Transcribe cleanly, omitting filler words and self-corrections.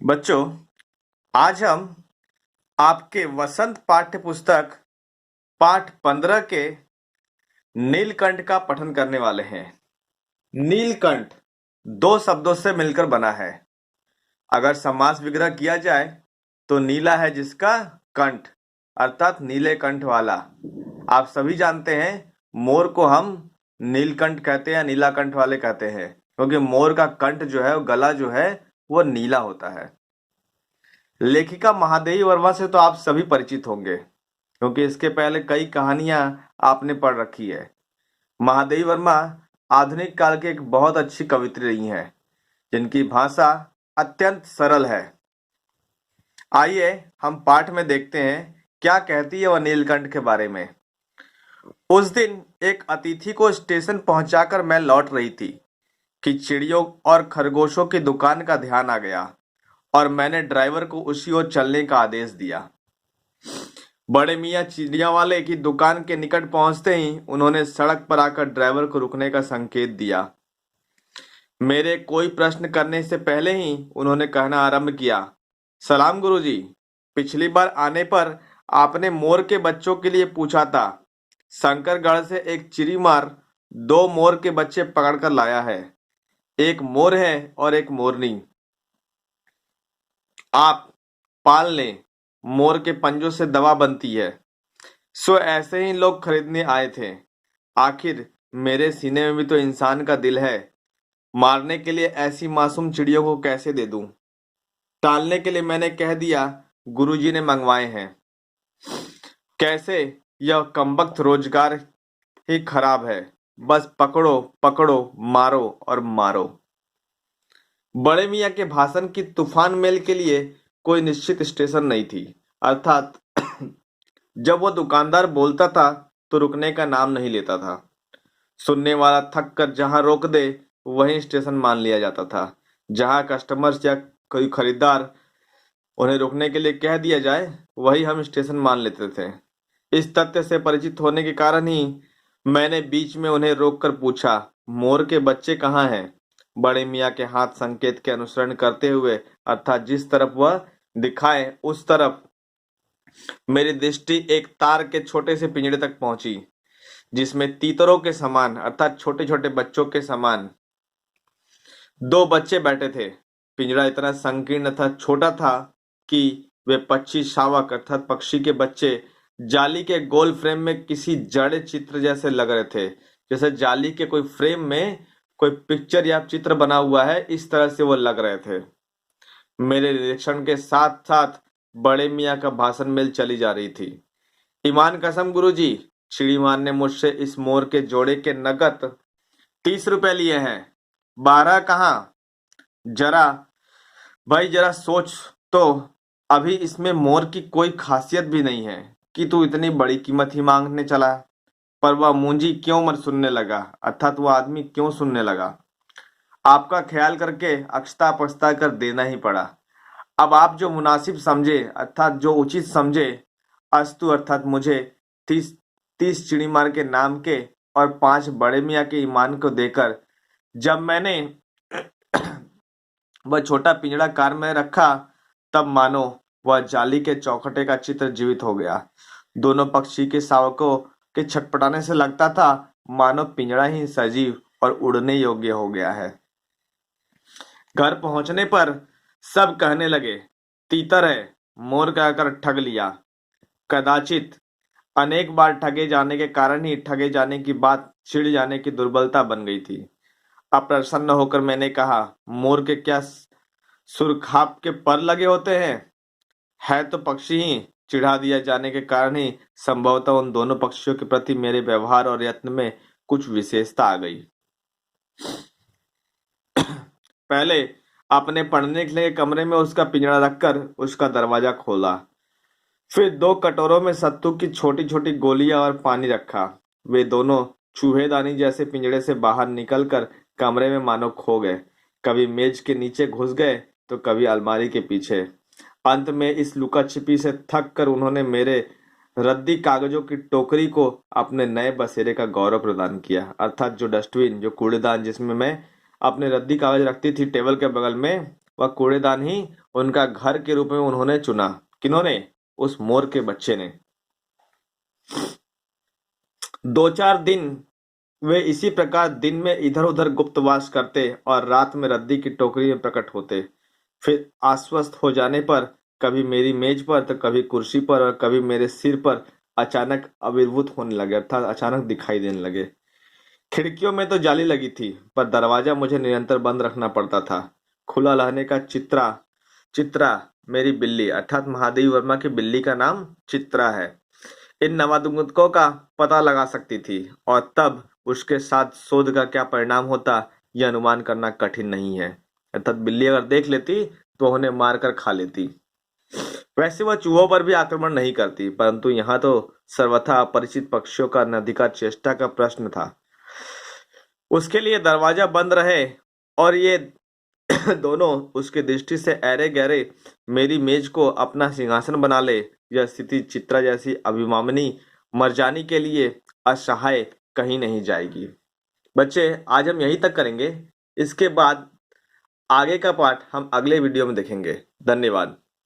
बच्चों, आज हम आपके वसंत पाठ्य पुस्तक पाठ 15 के नीलकंठ का पठन करने वाले हैं। नीलकंठ दो शब्दों से मिलकर बना है। अगर समास विग्रह किया जाए तो नीला है जिसका कंठ अर्थात नीले कंठ वाला। आप सभी जानते हैं मोर को हम नीलकंठ कहते हैं या नीला कंठ वाले कहते हैं, क्योंकि मोर का कंठ जो है, गला जो है, वो नीला होता है। लेखिका महादेवी वर्मा से तो आप सभी परिचित होंगे, क्योंकि इसके पहले कई कहानियां आपने पढ़ रखी है। महादेवी वर्मा आधुनिक काल की एक बहुत अच्छी कवित्री रही हैं, जिनकी भाषा अत्यंत सरल है। आइए हम पाठ में देखते हैं क्या कहती है वह नीलकंठ के बारे में। उस दिन एक अतिथि को स्टेशन पहुंचाकर मैं लौट रही थी कि चिड़ियों और खरगोशों की दुकान का ध्यान आ गया और मैंने ड्राइवर को उसी ओर चलने का आदेश दिया। बड़े मियाँ चिड़िया वाले की दुकान के निकट पहुंचते ही उन्होंने सड़क पर आकर ड्राइवर को रुकने का संकेत दिया। मेरे कोई प्रश्न करने से पहले ही उन्होंने कहना आरंभ किया, सलाम गुरुजी। पिछली बार आने पर आपने मोर के बच्चों के लिए पूछा था। शंकरगढ़ से एक चिड़ीमार दो मोर के बच्चे पकड़कर लाया है। एक मोर है और एक मोरनी। आप पाल लें, मोर के पंजों से दवा बनती है। सो ऐसे ही लोग खरीदने आए थे। आखिर मेरे सीने में भी तो इंसान का दिल है। मारने के लिए ऐसी मासूम चिड़ियों को कैसे दे दूं? टालने के लिए मैंने कह दिया गुरुजी ने मंगवाए हैं। कैसे? यह कमबख्त रोजगार ही खराब है। बस पकड़ो पकड़ो, मारो और मारो। बड़े मियाँ के भाषण की तूफान मेल के लिए कोई निश्चित स्टेशन नहीं थी। अर्थात जब वो दुकानदार बोलता था तो रुकने का नाम नहीं लेता था। सुनने वाला थक कर जहां रोक दे वहीं स्टेशन मान लिया जाता था। जहां कस्टमर्स या कोई खरीदार उन्हें रुकने के लिए कह दिया जाए वही हम स्टेशन मान लेते थे। इस तथ्य से परिचित होने के कारण ही मैंने बीच में उन्हें रोककर पूछा, मोर के बच्चे कहाँ हैं? बड़े मियाँ के हाथ संकेत के अनुसरण करते हुए, अर्थात जिस तरफ वह दिखाए उस तरफ मेरी दृष्टि एक तार के छोटे से पिंजरे तक पहुंची, जिसमें तीतरों के समान अर्थात छोटे छोटे बच्चों के समान दो बच्चे बैठे थे। पिंजरा इतना संकीर्ण तथा छोटा था कि वे पक्षी शावक अर्थात पक्षी के बच्चे जाली के गोल फ्रेम में किसी जड़े चित्र जैसे लग रहे थे। जैसे जाली के कोई फ्रेम में कोई पिक्चर या चित्र बना हुआ है, इस तरह से वो लग रहे थे। मेरे निरीक्षण के साथ साथ बड़े मियाँ का भाषण मेल चली जा रही थी। ईमान कसम गुरुजी, श्रीमान ने मुझसे इस मोर के जोड़े के नगद 30 रुपए लिए हैं। 12 कहाँ? जरा भाई जरा सोच तो, अभी इसमें मोर की कोई खासियत भी नहीं है कि तू इतनी बड़ी कीमत ही मांगने चला। पर वह मुंजी क्यों मर सुनने लगा, अर्थात वह आदमी क्यों सुनने लगा। आपका ख्याल करके अक्षता पछता कर देना ही पड़ा। अब आप जो मुनासिब समझे अर्थात जो उचित समझे, अस्तु अर्थात मुझे 30 चिड़ीमार के नाम के और 5 बड़े मियाँ के ईमान को देकर जब मैंने वह छोटा पिंजड़ा कार में रखा, तब मानो वह जाली के चौखटे का चित्र जीवित हो गया। दोनों पक्षी के शावकों के छटपटाने से लगता था मानो पिंजड़ा ही सजीव और उड़ने योग्य हो गया है। घर पहुंचने पर सब कहने लगे, तीतर है, मोर कहकर ठग लिया। कदाचित अनेक बार ठगे जाने के कारण ही ठगे जाने की बात छिड़ जाने की दुर्बलता बन गई थी। अप्रसन्न होकर मैंने कहा, मोर के क्या सुरखाप के पर लगे होते हैं? है तो पक्षी ही। चिढ़ा दिया जाने के कारण ही संभवतः उन दोनों पक्षियों के प्रति मेरे व्यवहार और यत्न में कुछ विशेषता आ गई। पहले अपने पढ़ने के लिए कमरे में उसका पिंजरा रखकर उसका दरवाजा खोला। फिर 2 कटोरों में सत्तू की छोटी छोटी गोलियां और पानी रखा। वे दोनों चूहेदानी जैसे पिंजरे से बाहर निकलकर कमरे में मानो खो गए। कभी मेज के नीचे घुस गए तो कभी अलमारी के पीछे। अंत में इस लुका छिपी से थक कर उन्होंने मेरे रद्दी कागजों की टोकरी को अपने नए बसेरे का गौरव प्रदान किया, अर्थात जो डस्टबिन, जो कूड़ेदान जिसमें मैं अपने रद्दी कागज रखती थी टेबल के बगल में, वह कूड़ेदान ही उनका घर के रूप में उन्होंने चुना। किन्होंने? उस मोर के बच्चे ने। 2-4 दिन वे इसी प्रकार दिन में इधर-उधर गुप्तवास करते और रात में रद्दी की टोकरी में प्रकट होते। फिर आश्वस्त हो जाने पर कभी मेरी मेज पर तो कभी कुर्सी पर और कभी मेरे सिर पर अचानक आविर्भूत होने लगे, अर्थात अचानक दिखाई देने लगे। खिड़कियों में तो जाली लगी थी, पर दरवाजा मुझे निरंतर बंद रखना पड़ता था। खुला रहने का चित्रा चित्रा मेरी बिल्ली अर्थात महादेवी वर्मा की बिल्ली का नाम चित्रा है, इन नवागंतुकों का पता लगा सकती थी और तब उसके साथ शोध का क्या परिणाम होता यह अनुमान करना कठिन नहीं है। अर्थात बिल्ली अगर देख लेती तो उन्हें मारकर खा लेती। वैसे वह चूहों पर भी आक्रमण नहीं करती, परंतु यहाँ तो सर्वथा अपरिचित पक्षियों का अनधिकार चेष्टा का प्रश्न था। उसके लिए दरवाजा बंद रहे और ये दोनों उसकी दृष्टि से ऐरे गहरे मेरी मेज को अपना सिंहासन बना ले, यह स्थिति चित्रा जैसी अभिमानी मर्जानी के लिए असहाय कहीं नहीं जाएगी। बच्चे, आज हम यहीं तक करेंगे। इसके बाद आगे का पार्ट हम अगले वीडियो में देखेंगे। धन्यवाद।